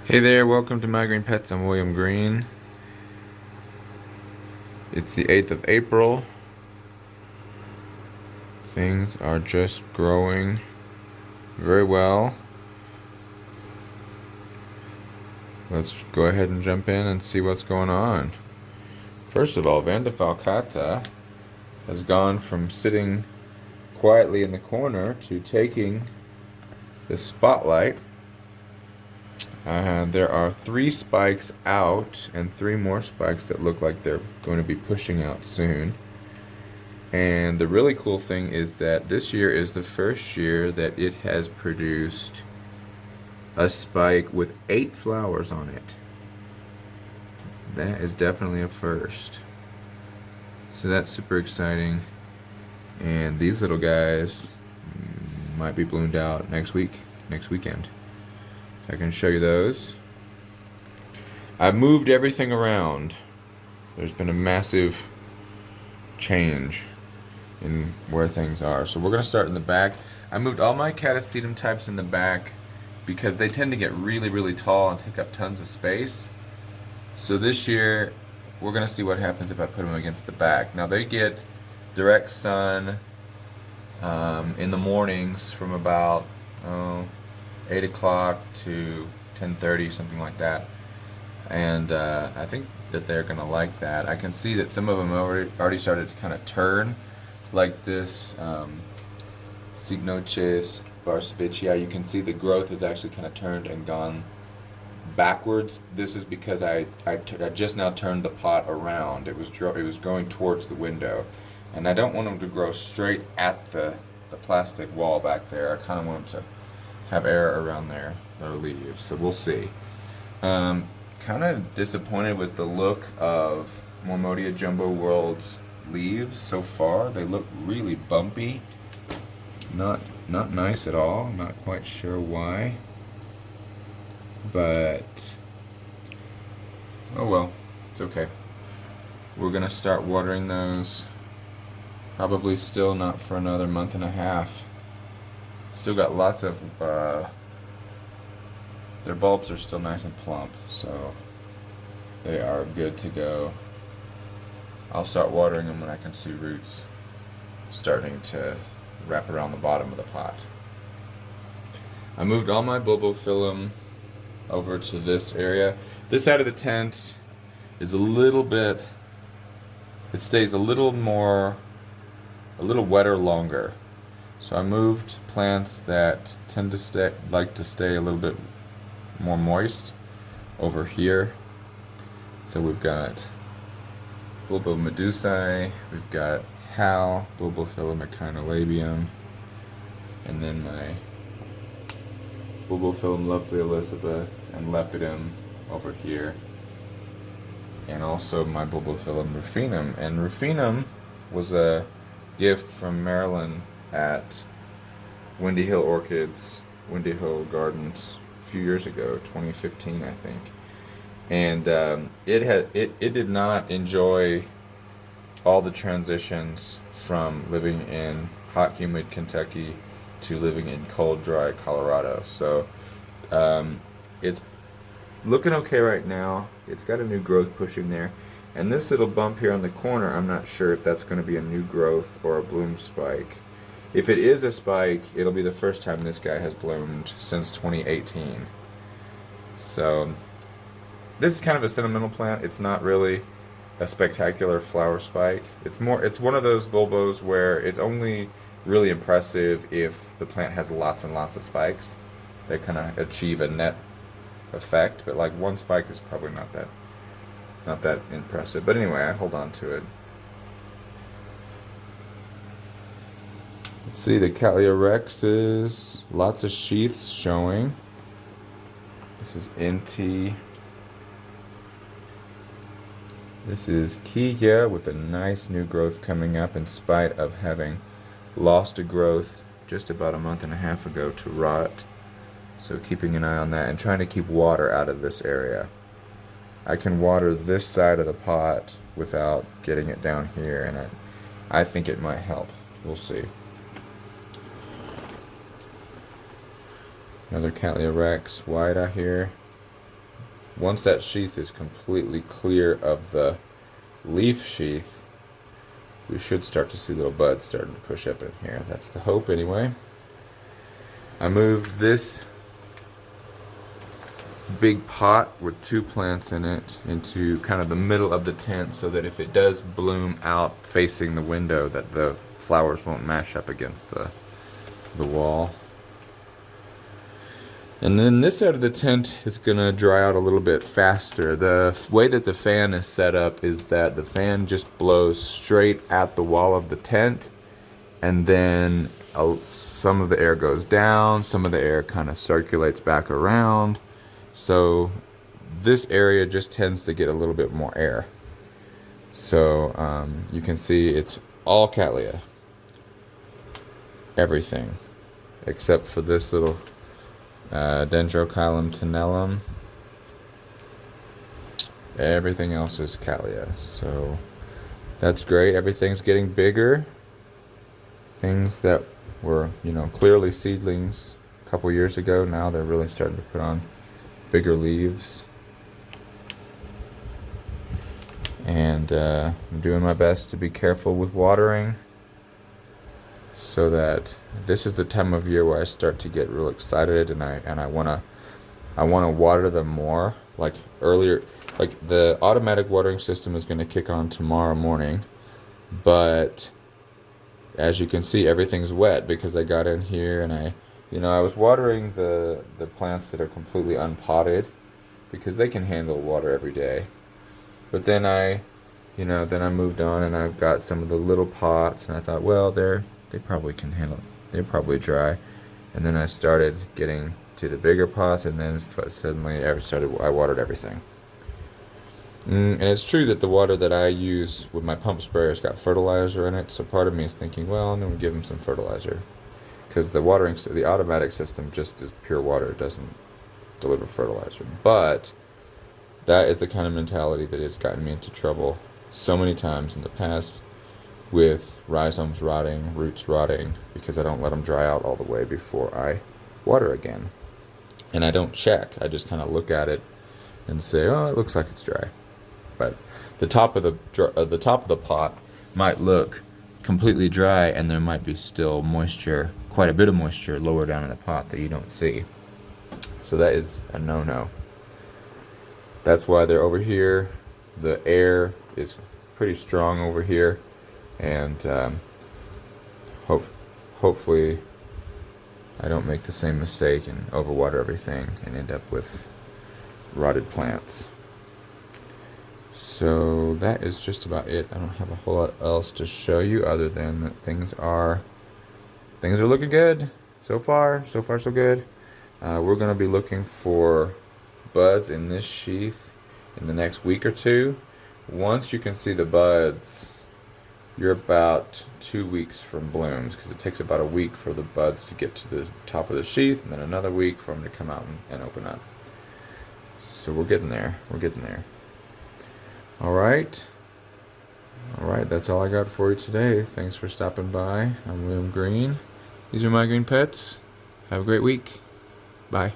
Hey there, welcome to My Green Pets. I'm William Green. It's the 8th of April. Things are just growing very well. Let's go ahead and jump in and see what's going on. First of all, Vanda falcata has gone from sitting quietly in the corner to taking the spotlight. There are 3 spikes out and 3 more spikes that look like they're going to be pushing out soon. And the really cool thing is that this year is the first year that it has produced a spike with 8 flowers on it. That is definitely a first. So that's super exciting. And these little guys might be bloomed out next weekend. So I can show you those. I've moved everything around. There's been a massive change in where things are. So we're going to start in the back. I moved all my Catasetinae types in the back because they tend to get really, really tall and take up tons of space. So this year, we're going to see what happens if I put them against the back. Now they get direct sun in the mornings from about 8 o'clock to 10:30, something like that. And I think that they're going to like that. I can see that some of them already started to kind of turn, like this Signoches Varsovicii. You can see the growth has actually kind of turned and gone backwards. This is because I just now turned the pot around. It was going towards the window, and I don't want them to grow straight at the plastic wall back there. I kind of want them to have air around their leaves. So we'll see. Kind of disappointed with the look of Mormodia Jumbo World's leaves so far. They look really bumpy. Not nice at all. Not quite sure why. But oh well, it's okay. We're gonna start watering those. Probably still not for another month and a half. Still got lots of their bulbs are still nice and plump, so they are good to go. I'll start watering them when I can see roots starting to wrap around the bottom of the pot. I moved all my bulbophyllum over to this area. This side of the tent is a little bit, it stays a little wetter longer. So I moved plants that tend to like to stay a little bit more moist over here. So we've got Bulbomedusae, we've got Hal, Bulbophyllum echinolabium, and then my Bulbophyllum lovely Elizabeth and Lepidum over here, and also my Bulbophyllum rufinum. And rufinum was a gift from Maryland at Windy Hill Orchids, Windy Hill Gardens a few years ago, 2015 I think. And it did not enjoy all the transitions from living in hot, humid Kentucky to living in cold, dry Colorado. So it's looking okay right now. It's got a new growth pushing there. And this little bump here on the corner, I'm not sure if that's going to be a new growth or a bloom spike. If it is a spike, it'll be the first time this guy has bloomed since 2018. So this is kind of a sentimental plant. It's not really a spectacular flower spike. It's one of those bulbos where it's only really impressive if the plant has lots and lots of spikes. They kind of achieve a net effect, but like one spike is probably not that impressive. But anyway, I hold on to it. Let's see, the Cattleya rexes, lots of sheaths showing. This is NT. This is Kia with a nice new growth coming up in spite of having lost a growth just about a month and a half ago to rot. So keeping an eye on that and trying to keep water out of this area. I can water this side of the pot without getting it down here, and I think it might help. We'll see. Another Cattleya rex white out here. once that sheath is completely clear of the leaf sheath, we should start to see little buds starting to push up in here. That's the hope anyway. I moved this big pot with 2 plants in it into kind of the middle of the tent so that if it does bloom out facing the window, that the flowers won't mash up against the wall. And then this side of the tent is gonna dry out a little bit faster. The way that the fan is set up is that the fan just blows straight at the wall of the tent, and then some of the air goes down, some of the air kind of circulates back around. So this area just tends to get a little bit more air. So you can see it's all Cattleya. Everything. Except for this little Dendrochilum tenellum. Everything else is Cattleya. So that's great. Everything's getting bigger. Things that were, clearly seedlings a couple years ago, now they're really starting to put on bigger leaves. And I'm doing my best to be careful with watering, so that this is the time of year where I start to get real excited, and I wanna water them more. Like earlier, like the automatic watering system is gonna kick on tomorrow morning, but as you can see, everything's wet because I got in here and I was watering the plants that are completely unpotted because they can handle water every day. But then I moved on and I've got some of the little pots, and I thought, well, they probably can handle it. They're probably dry. And then I started getting to the bigger pots, and then suddenly I watered everything. And it's true that the water that I use with my pump sprayer's got fertilizer in it, so part of me is thinking, well, I'm going to give them some fertilizer. Because the automatic system just is pure water. It doesn't deliver fertilizer. But that is the kind of mentality that has gotten me into trouble so many times in the past, with rhizomes rotting, roots rotting, because I don't let them dry out all the way before I water again. And I don't check. I just kind of look at it and say, oh, it looks like it's dry. But the top of the pot might look completely dry, and there might be still moisture, quite a bit of moisture lower down in the pot that you don't see. So that is a no-no. That's why they're over here. The air is pretty strong over here, and hopefully I don't make the same mistake and overwater everything and end up with rotted plants. So that is just about it. I don't have a whole lot else to show you other than that things are looking good so far. So far so good. We're going to be looking for buds in this sheath in the next week or two. Once you can see the buds, you're about 2 weeks from blooms, because it takes about a week for the buds to get to the top of the sheath, and then another week for them to come out and open up. So we're getting there. Alright, that's all I got for you today. Thanks for stopping by. I'm William Green. These are my green pets. Have a great week. Bye.